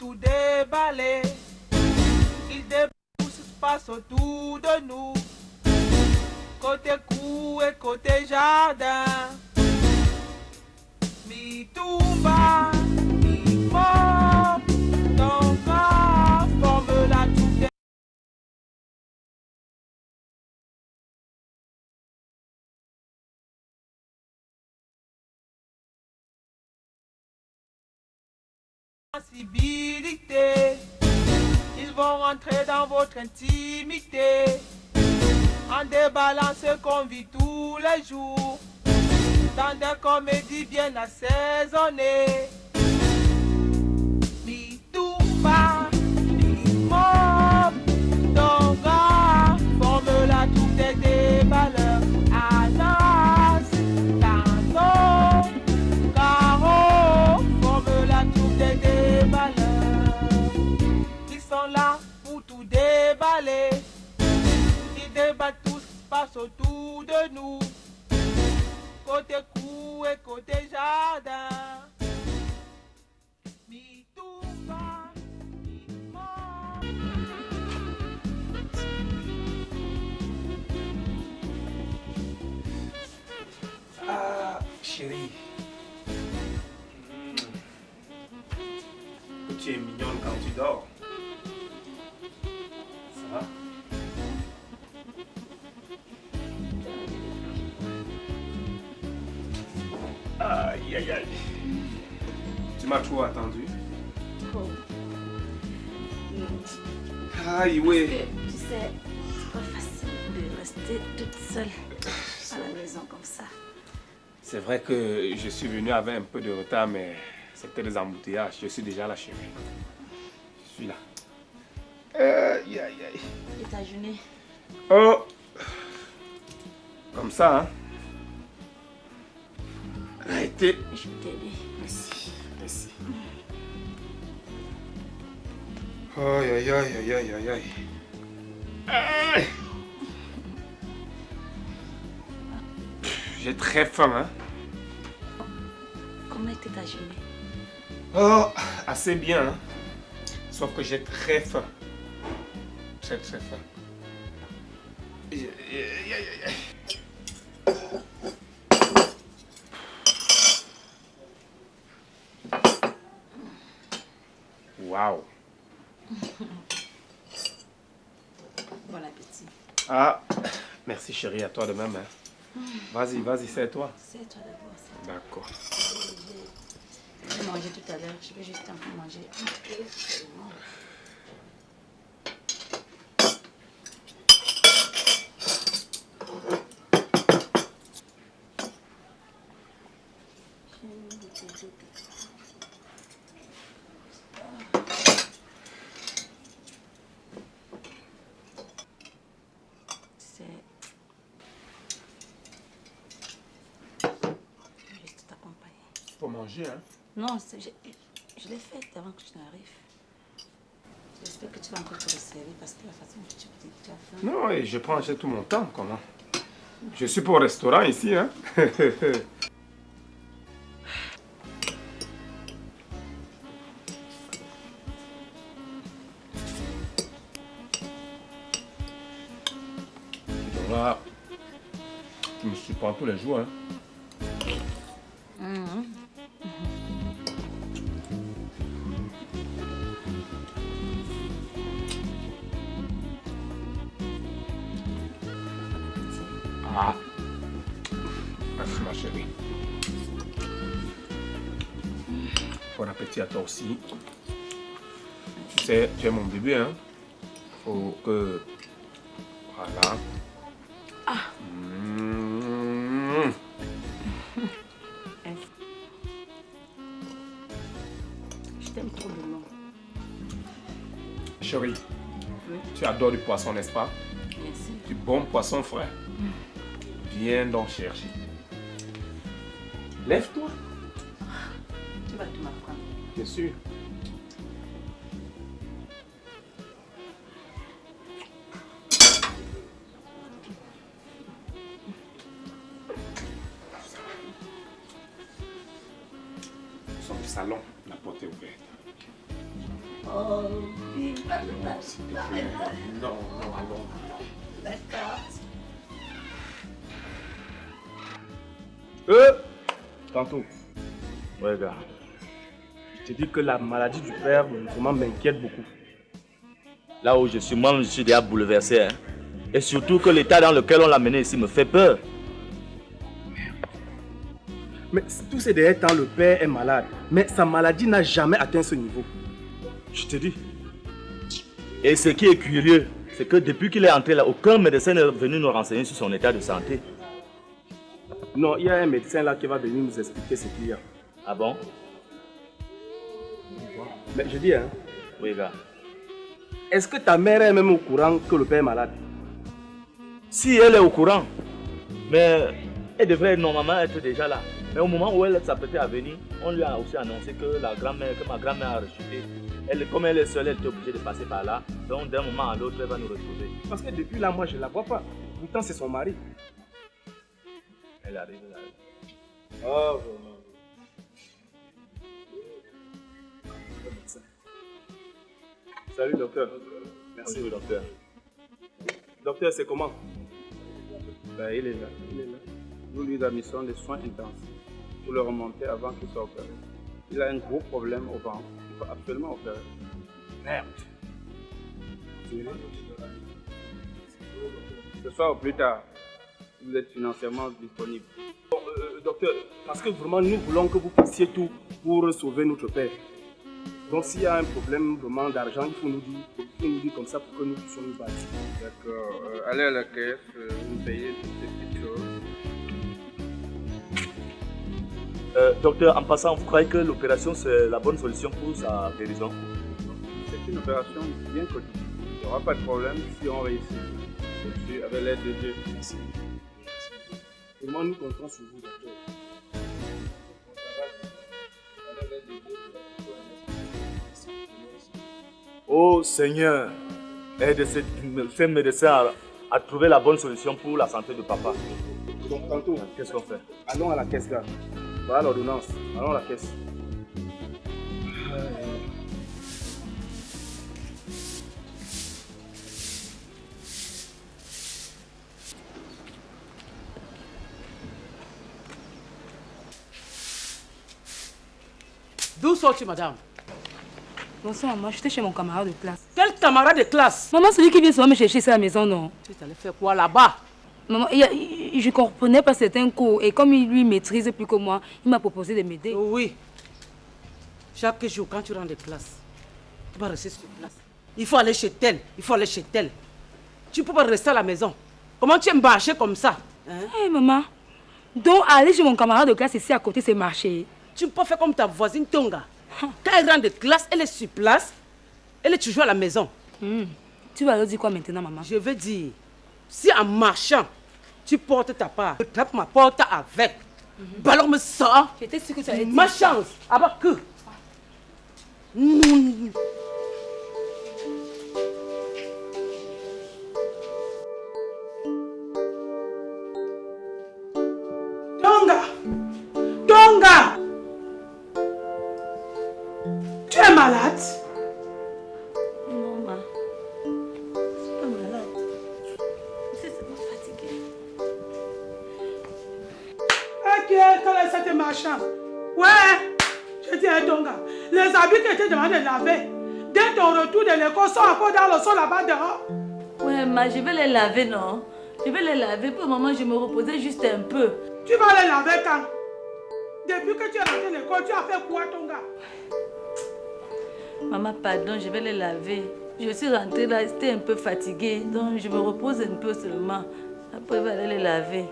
tout déballer. Il déballe tout ce qui se passe autour de nous. Côté cour et côté jardin. Mi tumba, mi mort, ton corps forme la toute. Sensibilité, ils vont rentrer dans votre intimité en déballant ce qu'on vit tous les jours dans des comédies bien assaisonnées. Mi tumba, mi mob, ton gars forme la troupe des déballeurs. Anas, Tano, Caro forme la troupe des déballeurs. Ils sont là pour tout déballer. Ils débattent tout ce qui se passe autour de nous. Côté cour et côté jardin. Mi tumba, mi mort. Ah, chérie. Tu es mignonne quand tu dors. Ça va? Aïe, aïe, aïe. Tu m'as trop attendu. Trop. Aïe, oui. Tu sais, c'est pas facile de rester toute seule à la maison comme ça. C'est vrai que je suis venu avec un peu de retard, mais c'était des embouteillages. Je suis déjà là, chérie. Je suis là. Aïe, aïe, aïe. Et ta journée? Oh! Comme ça, hein? Arrêtez. Je vais t'aider. Merci, merci. Aïe, aïe, aïe, aïe, aïe, aïe, aïe. Aïe. J'ai très faim, hein? Comment était ta journée? Oh, assez bien, hein? Sauf que j'ai très faim. Très, très faim. Aïe, aïe, aïe, aïe. Waouh. Bon appétit. Ah, merci chérie, à toi de même. Hein. Vas-y, vas-y, c'est toi. C'est toi d'abord. D'accord. J'ai mangé tout à l'heure. Je vais juste un peu manger. Faut manger, hein? Non, je l'ai fait avant que tu n'arrives. J'espère que tu vas encore te resservir parce que la façon que tu as faim. Non, et je prends tout mon temps, comment? Je suis pas au restaurant ici, hein? Donc là, tu me supportes tous les jours, hein? Ah, merci ma chérie. Bon appétit à toi aussi. Tu sais, tu es mon bébé, hein. Faut que... Voilà. Ah. Je t'aime trop de nom. Chérie, Oui. tu adores du poisson, n'est-ce pas? Merci. Du bon poisson frais. Viens donc chercher. Lève-toi. Tu vas tout m'apprendre. Bien sûr. Nous sommes au salon, la porte est ouverte. Oh, oui. Non, allons. D'accord. Tantôt. Ouais, gars. Je te dis que la maladie du père, vraiment, m'inquiète beaucoup. Là où je suis, moi, je suis déjà bouleversé. Hein. Et surtout que l'état dans lequel on l'a mené ici me fait peur. Mais tous ces derniers temps, le père est malade. Mais sa maladie n'a jamais atteint ce niveau. Je te dis. Et ce qui est curieux, c'est que depuis qu'il est entré là, aucun médecin n'est venu nous renseigner sur son état de santé. Non, il y a un médecin là qui va venir nous expliquer ce qu'il y a. Ah bon? Mais je dis, hein. Oui, gars. Est-ce que ta mère est même au courant que le père est malade? Si elle est au courant, mais elle devrait normalement être déjà là. Mais au moment où elle s'apprêtait à venir, on lui a aussi annoncé que ma grand-mère a rechuté. Comme elle est seule, elle était obligée de passer par là. Donc d'un moment à l'autre, elle va nous retrouver. Parce que depuis là, moi, je ne la vois pas. Pourtant, c'est son mari. Elle arrive là. Oh, vraiment. Salut, docteur. Merci. Bonjour, docteur. Docteur, c'est comment? Ben, il est là. Nous lui administrons des soins intensifs pour le remonter avant qu'il soit opéré. Il a un gros problème au ventre. Il faut absolument opérer. Merde. Ce soir ou plus tard, si vous êtes financièrement disponible. Bon, docteur, parce que vraiment, nous voulons que vous fassiez tout pour sauver notre père. Donc, s'il y a un problème vraiment d'argent, il faut nous dire comme ça pour que nous puissions nous battre. D'accord. Allez à la caisse, vous payez toutes ces petites choses. Docteur, en passant, vous croyez que l'opération c'est la bonne solution pour sa guérison? C'est une opération bien connue. Il n'y aura pas de problème si on réussit. Je suis avec l'aide de Dieu. Merci. Vraiment, nous comptons sur vous, docteur. Oh Seigneur, aide ces médecins à trouver la bonne solution pour la santé de papa. Donc, tantôt, Qu'est-ce qu'on fait? allons à la caisse là. Voilà l'ordonnance. Allons à la caisse. D'où sors-tu, madame? Bonsoir, maman, j'étais chez mon camarade de classe. Quel camarade de classe? Maman, celui qui vient souvent me chercher, c'est à la maison, non? Tu t'allais faire quoi là-bas? Maman, je ne comprenais pas certains cours. Et comme il lui maîtrise plus que moi, il m'a proposé de m'aider. Oui. Chaque jour, quand tu rentres de classe, tu vas rester sur place. Il faut aller chez tel, il faut aller chez tel. Tu ne peux pas rester à la maison. Comment tu es marché comme ça? Hé, maman. Donc, aller chez mon camarade de classe ici à côté, c'est marcher. Tu ne peux pas faire comme ta voisine Tonga. Quand elle rentre de classe, elle est sur place. Elle est toujours à la maison. Tu vas leur dire quoi maintenant, maman? Je veux dire, si en marchant, tu portes ta part, je tape ma porte avec. Ballon me sort. J'étais sûre que tu allais dire Ma ça. chance. Avec que. Tonga. Tonga. Tu es malade? Non, ma. Je suis pas malade. Je suis seulement fatiguée. Ok, quel est cette machin? Ouais, je dis à Tonga, les habits que tu demandes de laver, dès ton retour de l'école, sont encore dans le sol là-bas dehors. Ouais, ma, je vais les laver, non? Je vais les laver. Pour le moment, je me reposais juste un peu. Tu vas les laver quand? Depuis que tu es rentré de l'école, tu as fait quoi, Tonga? Maman, pardon, je vais les laver. Je suis rentrée là, j'étais un peu fatiguée. Donc, je me repose un peu seulement. Après, je vais aller les laver.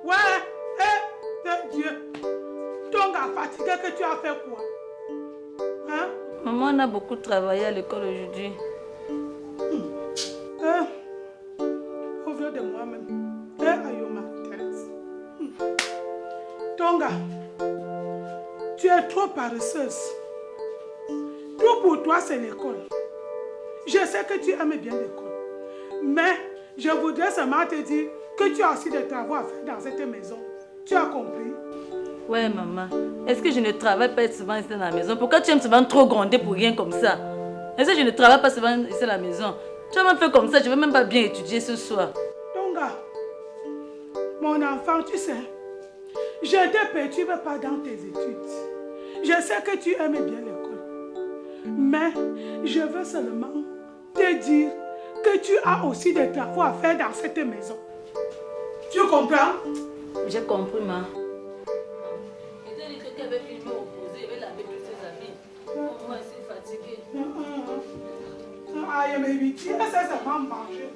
Ouais, Dieu. Tonga, fatigué que tu as fait quoi? Hein? Maman, on a beaucoup travaillé à l'école aujourd'hui. Pauvre de moi-même. Ayoma, Thérèse. Tonga, tu es trop paresseuse. Tout pour toi, c'est l'école. Je sais que tu aimes bien l'école. Mais je voudrais seulement te dire que tu as aussi des travaux à faire dans cette maison. Tu as compris? Ouais, maman. Est-ce que je ne travaille pas souvent ici dans la maison? Pourquoi tu aimes souvent trop gronder pour rien comme ça? Est-ce que je ne travaille pas souvent ici dans la maison? Tu vas me faire comme ça, je ne vais même pas bien étudier ce soir. Tonga, mon enfant, tu sais, je ne te perturbe pas dans tes études. Je sais que tu aimes bien l'école. Mais je veux seulement te dire que tu as aussi des travaux à faire dans cette maison. Tu comprends? J'ai compris, ma. Il t'a dit que quelqu'un avait filmé opposé, il avait lavé tous ses habits. Moi, je suis fatiguée. Aïe, baby, tu as seulement mangé.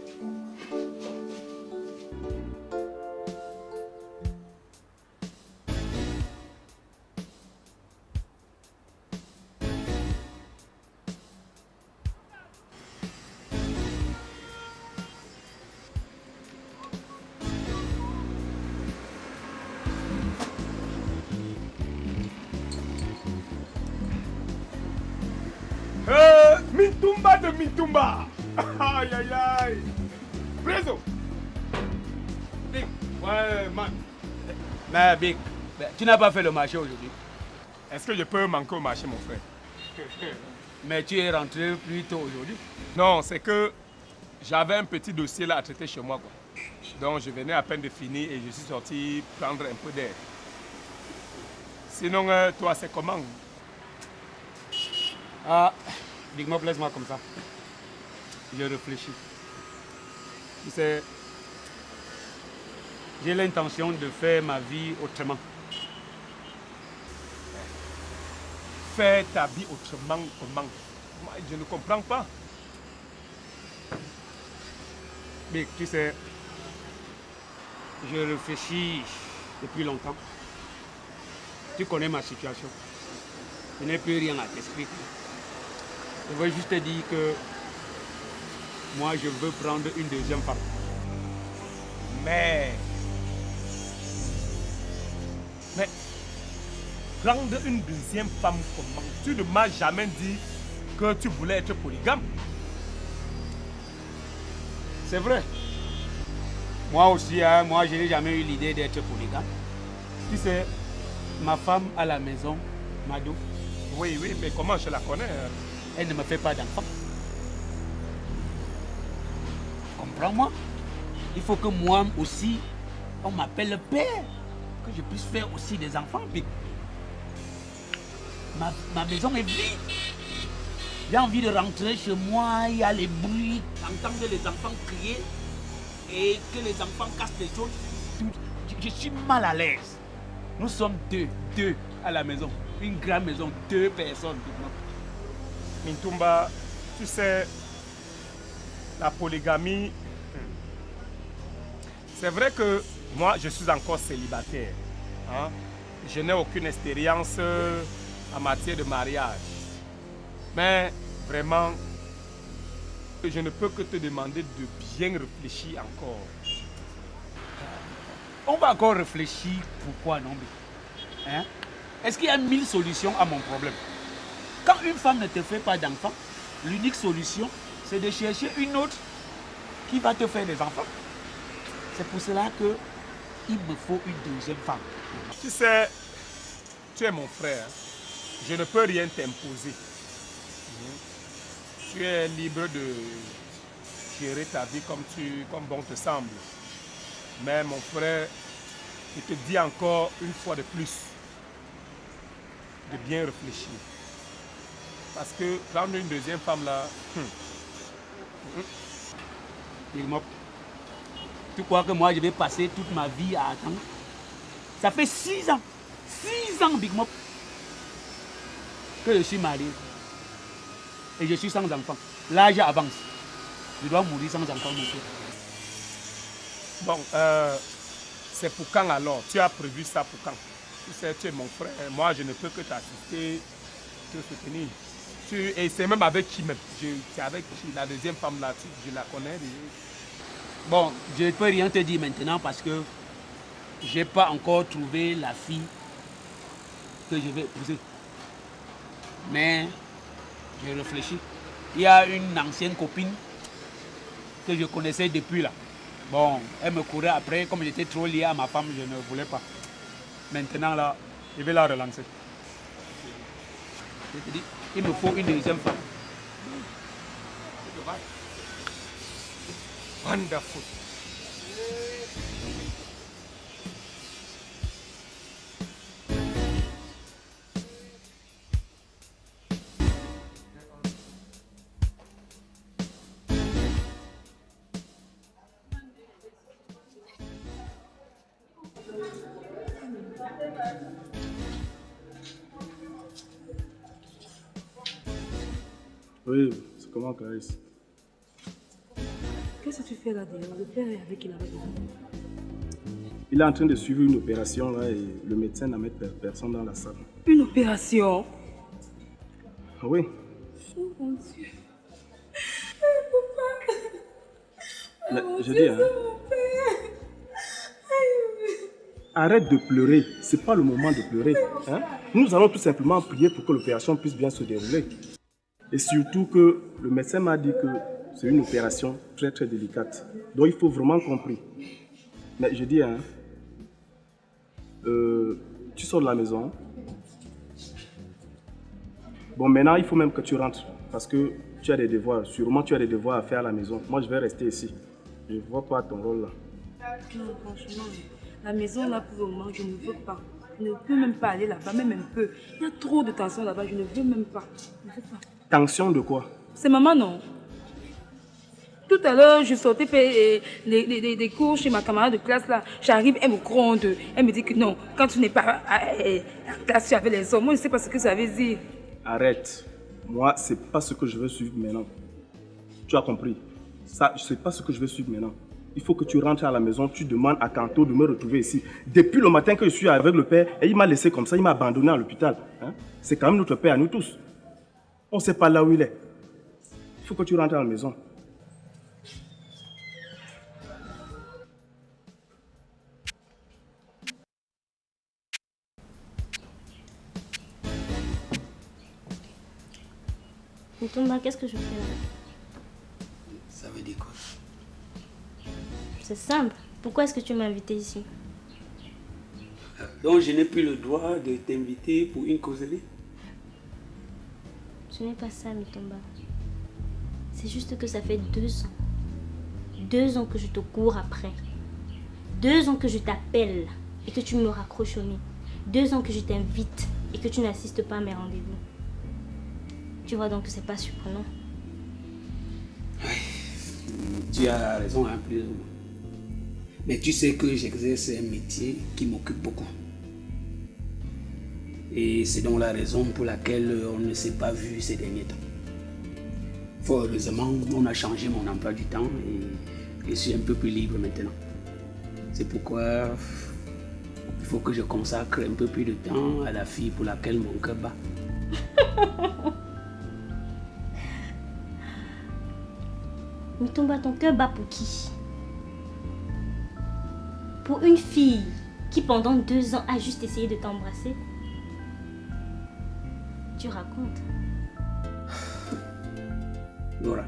Mintumba de Mintumba. Aïe aïe aïe. Preso. Big, ouais, man. Mais Big, tu n'as pas fait le marché aujourd'hui. Est-ce que je peux manquer au marché, mon frère? Mais tu es rentré plus tôt aujourd'hui. Non, c'est que j'avais un petit dossier là à traiter chez moi, quoi. Donc je venais à peine de finir et je suis sorti prendre un peu d'air. Sinon, toi, c'est comment? Ah, Big, laisse-moi comme ça. Je réfléchis. Tu sais, j'ai l'intention de faire ma vie autrement. Faire ta vie autrement, comment? Moi, je ne comprends pas. Big, tu sais, je réfléchis depuis longtemps. Tu connais ma situation. Je n'ai plus rien à t'expliquer. Je veux juste te dire que moi, je veux prendre une deuxième femme. Mais prendre une deuxième femme comment? Tu ne m'as jamais dit que tu voulais être polygame. C'est vrai. Moi aussi, hein, moi, je n'ai jamais eu l'idée d'être polygame. Tu sais, ma femme à la maison, Mado. Oui, oui, mais comment je la connais? Elle ne me fait pas d'enfant. Comprends-moi. Il faut que moi aussi, on m'appelle père. Que je puisse faire aussi des enfants. Puis ma maison est vide. J'ai envie de rentrer chez moi, il y a les bruits, d'entendre les enfants crier et que les enfants cassent les choses. Je suis mal à l'aise. Nous sommes deux à la maison. Une grande maison, 2 personnes. Mintumba, tu sais, la polygamie, c'est vrai que moi, je suis encore célibataire. Hein? Je n'ai aucune expérience en matière de mariage. Mais vraiment, je ne peux que te demander de bien réfléchir encore. On va encore réfléchir pourquoi non, hein? Est-ce qu'il y a 1000 solutions à mon problème? Quand une femme ne te fait pas d'enfant, l'unique solution, c'est de chercher une autre qui va te faire des enfants. C'est pour cela qu'il me faut une deuxième femme. Tu sais, tu es mon frère. Je ne peux rien t'imposer. Tu es libre de gérer ta vie comme bon te semble. Mais mon frère, je te dis encore une fois de plus, de bien réfléchir. Parce que prendre une deuxième femme là... Tu crois que moi je vais passer toute ma vie à attendre? Ça fait 6 ans. 6 ans, Big Mop, que je suis marié. Et je suis sans enfant. L'âge avance. Je dois mourir sans enfant, mon frère. Bon, c'est pour quand alors? Tu as prévu ça pour quand? Tu sais, tu es mon frère. Moi, je ne peux que t'assister, te soutenir. Et c'est même avec qui même? C'est avec qui? La deuxième femme là, je la connais déjà. Bon, je ne peux rien te dire maintenant parce que je n'ai pas encore trouvé la fille que je vais épouser. Mais je réfléchis. Il y a une ancienne copine que je connaissais depuis là. Bon, elle me courait après. Comme j'étais trop lié à ma femme, je ne voulais pas. Maintenant là, Je vais la relancer. Je te dis, il me faut une deuxième femme. Wonderful. Oui, c'est comment, Clarisse? Qu'est-ce que tu fais là dehors? Le père est avec qui là-bas? Il est en train de suivre une opération là et le médecin n'a mis personne dans la salle. Une opération? Oui. Oh mon Dieu. Mais je dis, hein, arrête de pleurer. C'est pas le moment de pleurer. Hein? Nous allons tout simplement prier pour que l'opération puisse bien se dérouler. Et surtout que le médecin m'a dit que c'est une opération très très délicate. Donc il faut vraiment qu'on prie. Mais je dis, hein, tu sors de la maison. Bon, maintenant il faut même que tu rentres parce que tu as des devoirs. Sûrement tu as des devoirs à faire à la maison. Moi je vais rester ici. Je ne vois pas ton rôle là. Non, franchement, la maison là pour le moment, je ne veux pas. Je ne peux même pas aller là-bas, même un peu. Il y a trop de tension là-bas, je ne veux même pas. Je ne veux pas. Tension de quoi? C'est maman, non? Tout à l'heure, je sortais faire des cours chez ma camarade de classe là. J'arrive, elle me gronde. Elle me dit que non, quand tu n'es pas à la classe, tu avais les hommes. Moi, je ne sais pas ce que ça veut dire. Arrête. Moi, c'est pas ce que je veux suivre maintenant. Tu as compris? Ça, c'est pas ce que je veux suivre maintenant. Il faut que tu rentres à la maison, tu demandes à Kanto de me retrouver ici. Depuis le matin que je suis avec le père, et il m'a laissé comme ça, il m'a abandonné à l'hôpital. Hein? C'est quand même notre père à nous tous. On ne sait pas là où il est. Il faut que tu rentres à la maison. Mutumba, qu'est-ce que je fais là? Ça veut dire quoi? C'est simple. Pourquoi est-ce que tu m'as invité ici? Donc je n'ai plus le droit de t'inviter pour une causerie? Ce n'est pas ça, Mutumba. C'est juste que ça fait 2 ans. 2 ans que je te cours après. 2 ans que je t'appelle et que tu me raccroches au nez. 2 ans que je t'invite et que tu n'assistes pas à mes rendez-vous. Tu vois donc que c'est pas surprenant. Tu as raison, hein, plus ou moins. Mais tu sais que j'exerce un métier qui m'occupe beaucoup. Et c'est donc la raison pour laquelle on ne s'est pas vu ces derniers temps. Fort heureusement, on a changé mon emploi du temps et je suis un peu plus libre maintenant. C'est pourquoi il faut que je consacre un peu plus de temps à la fille pour laquelle mon cœur bat. Mutumba, ton cœur bat pour qui? Pour une fille qui pendant 2 ans a juste essayé de t'embrasser? Tu racontes. Nora,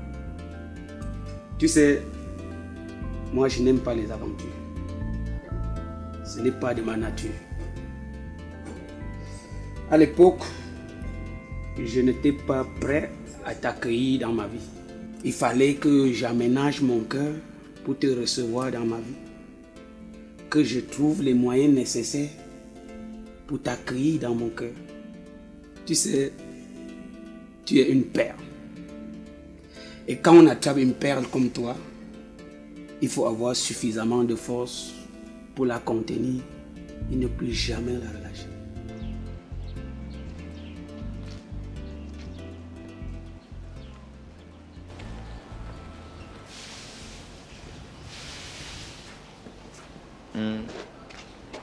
tu sais, moi je n'aime pas les aventures. Ce n'est pas de ma nature. À l'époque, je n'étais pas prêt à t'accueillir dans ma vie. Il fallait que j'aménage mon cœur pour te recevoir dans ma vie. Que je trouve les moyens nécessaires pour t'accueillir dans mon cœur. Tu sais, tu es une perle. Et quand on attrape une perle comme toi, il faut avoir suffisamment de force pour la contenir et ne plus jamais la relâcher.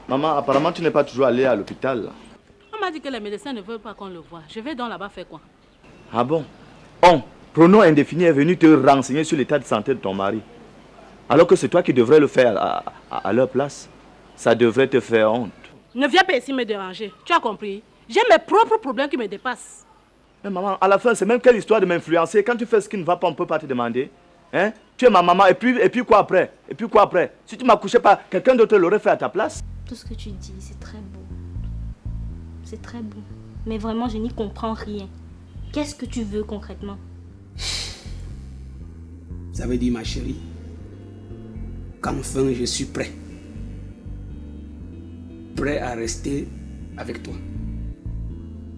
Maman, apparemment tu n'es pas toujours allée à l'hôpital. On m'a dit que les médecins ne veulent pas qu'on le voie. Je vais donc là-bas faire quoi? Ah bon? On, pronom indéfini, est venu te renseigner sur l'état de santé de ton mari. Alors que c'est toi qui devrais le faire à leur place. Ça devrait te faire honte. Ne viens pas ici me déranger. Tu as compris? J'ai mes propres problèmes qui me dépassent. Mais maman, à la fin, c'est même quelle histoire de m'influencer? Quand tu fais ce qui ne va pas, on ne peut pas te demander. Hein? Tu es ma maman, et puis quoi après? Et puis quoi après? Si tu m'as couché pas, quelqu'un d'autre l'aurait fait à ta place? Tout ce que tu dis, c'est très beau. c'est très beau. Mais vraiment, je n'y comprends rien. Qu'est-ce que tu veux concrètement? Ça veut dire, ma chérie, qu'enfin je suis prêt. Prêt à rester avec toi.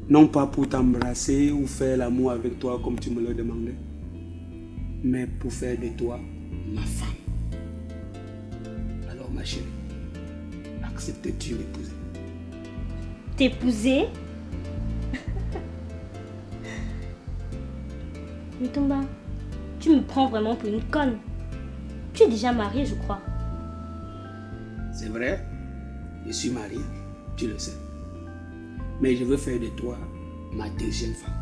Non pas pour t'embrasser ou faire l'amour avec toi comme tu me le demandais, mais pour faire de toi ma femme. Alors ma chérie, acceptes-tu m'épouser? T'épouser? Mitomba, tu me prends vraiment pour une conne. Tu es déjà mariée, je crois. C'est vrai, je suis marié, tu le sais. Mais je veux faire de toi ma deuxième femme.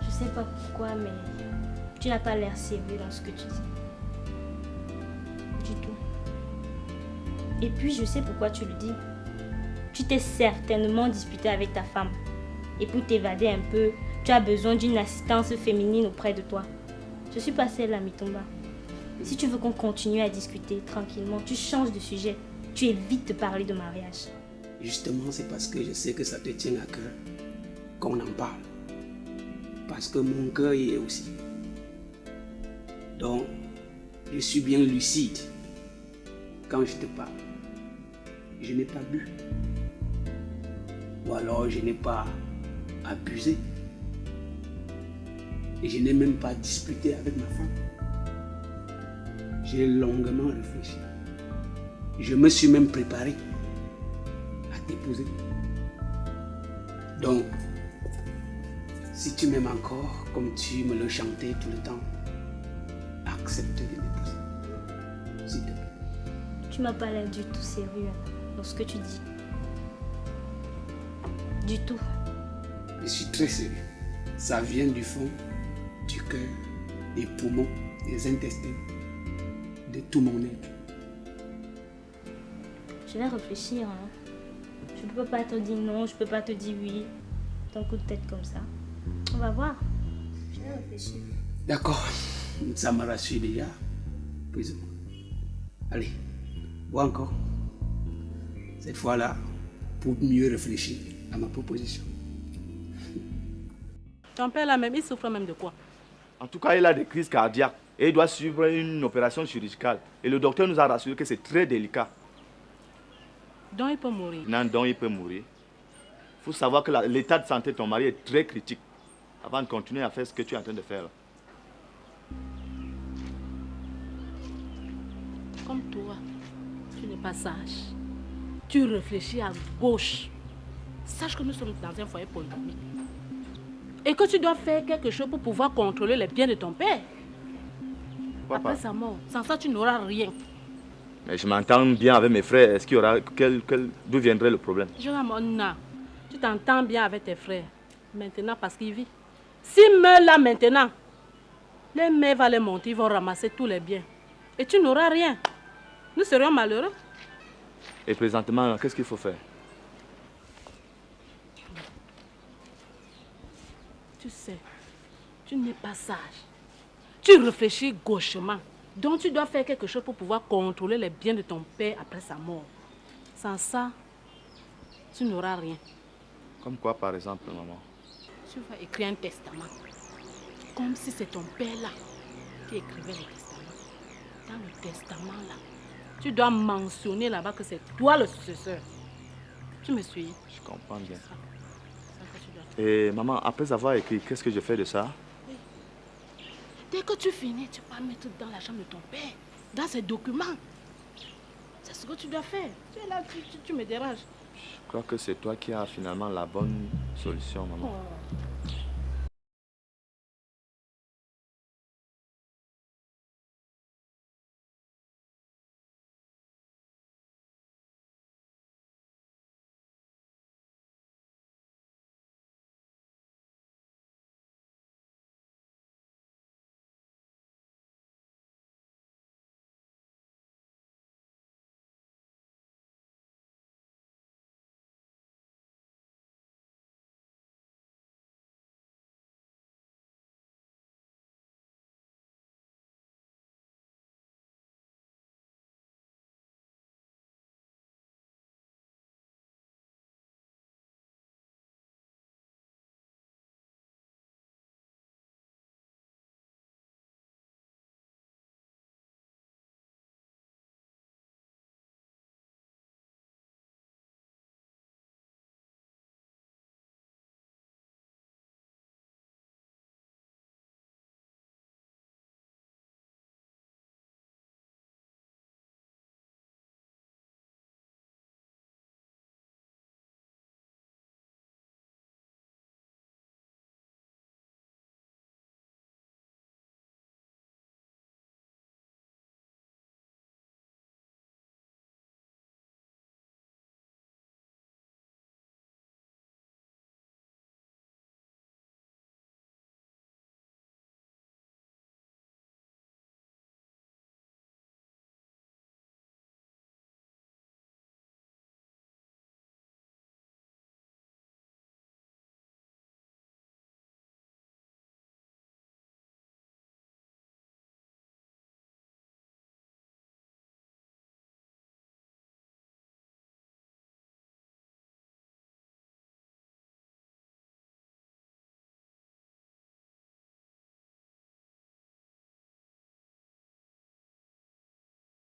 Je sais pas pourquoi, mais tu n'as pas l'air sérieux dans ce que tu dis. Du tout. Et puis, je sais pourquoi tu le dis. Tu t'es certainement disputé avec ta femme. Et pour t'évader un peu, tu as besoin d'une assistance féminine auprès de toi. Je suis pas celle-là, Mitomba. Si tu veux qu'on continue à discuter tranquillement, tu changes de sujet. Tu évites de parler de mariage. Justement, c'est parce que je sais que ça te tient à cœur qu'on en parle. Parce que mon cœur y est aussi. Donc, je suis bien lucide quand je te parle. Je n'ai pas bu. Ou alors je n'ai pas abusé. Et je n'ai même pas disputé avec ma femme. J'ai longuement réfléchi. Je me suis même préparé à t'épouser. Donc, si tu m'aimes encore comme tu me le chantais tout le temps, accepte de m'épouser. S'il te plaît. Tu m'as pas l'air du tout sérieux dans ce que tu dis. Du tout. Je suis très sérieux. Ça vient du fond, du cœur, des poumons, des intestins, de tout mon être. Je vais réfléchir. Hein. Je peux pas te dire non, je peux pas te dire oui. Ton coup de tête comme ça. On va voir. Je vais réfléchir. D'accord. Ça me rassure déjà. Plus ou moins. Allez, bois encore. Cette fois-là, pour mieux réfléchir à ma proposition. Ton père là même, il souffre même de quoi? En tout cas, il a des crises cardiaques et il doit suivre une opération chirurgicale. Et le docteur nous a rassuré que c'est très délicat. Donc il peut mourir? Non, donc il peut mourir. Il faut savoir que l'état de santé de ton mari est très critique avant de continuer à faire ce que tu es en train de faire. Comme toi, tu n'es pas sage. Tu réfléchis à gauche. Sache que nous sommes dans un foyer polygamique. Et que tu dois faire quelque chose pour pouvoir contrôler les biens de ton père. Papa. Après sa mort, sans ça tu n'auras rien. Mais je m'entends bien avec mes frères. Est-ce qu'il y aura... D'où viendrait le problème? Monna, tu t'entends bien avec tes frères. Maintenant parce qu'il vit. S'il meurt là maintenant, les mères vont les monter, ils vont ramasser tous les biens. Et tu n'auras rien. Nous serions malheureux. Et présentement, qu'est-ce qu'il faut faire? Tu sais, tu n'es pas sage. Tu réfléchis gauchement. Donc tu dois faire quelque chose pour pouvoir contrôler les biens de ton père après sa mort. Sans ça, tu n'auras rien. Comme quoi, par exemple, maman? Tu vas écrire un testament. Comme si c'est ton père là qui écrivait le testament. Dans le testament là, tu dois mentionner là-bas que c'est toi le successeur. Tu me suis? Je comprends bien. Et maman, après avoir écrit, qu'est-ce que je fais de ça? Oui. Dès que tu finis, tu vas mettre dans la chambre de ton père, dans ses documents. C'est ce que tu dois faire. Tu es là, tu me déranges. Je crois que c'est toi qui as finalement la bonne solution, maman. Oh.